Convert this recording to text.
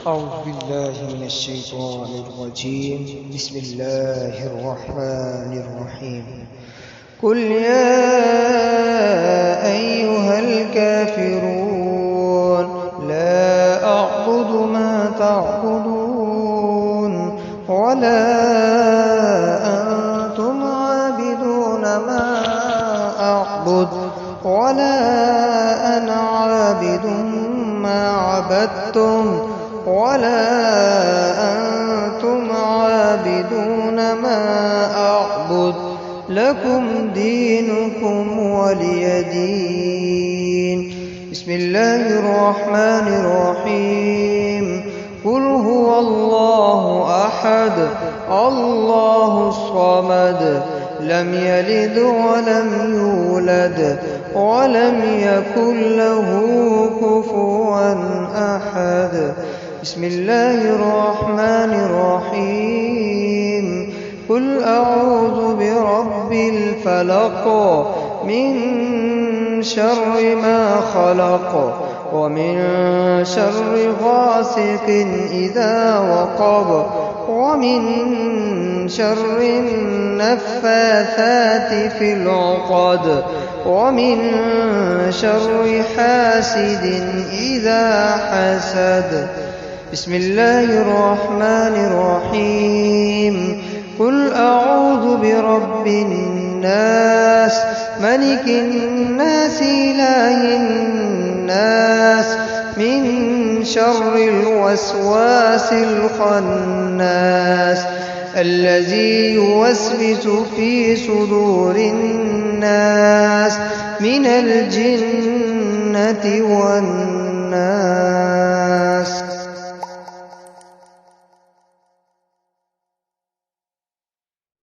أعوذ بالله من الشيطان الرجيم. بسم الله الرحمن الرحيم. قل يا أيها الكافرون لا أعبد ما تعبدون ولا أنتم عابدون ما أعبد ولا أنا عابد ما عبدتم ولا أنتم عابدون ما أعبد لكم دينكم ولي دين. بسم الله الرحمن الرحيم. قل هو الله أحد الله الصمد لم يلد ولم يولد ولم يكن له كفوا أحد. بسم الله الرحمن الرحيم. قل أعوذ برب الفلق من شر ما خلق ومن شر غاسق إذا وقب ومن شر النفاثات في العقد ومن شر حاسد إذا حسد. بسم الله الرحمن الرحيم. قل أعوذ برب الناس ملك الناس إله الناس من شر الوسواس الخناس الذي يوسوس في صدور الناس من الجنة والناس.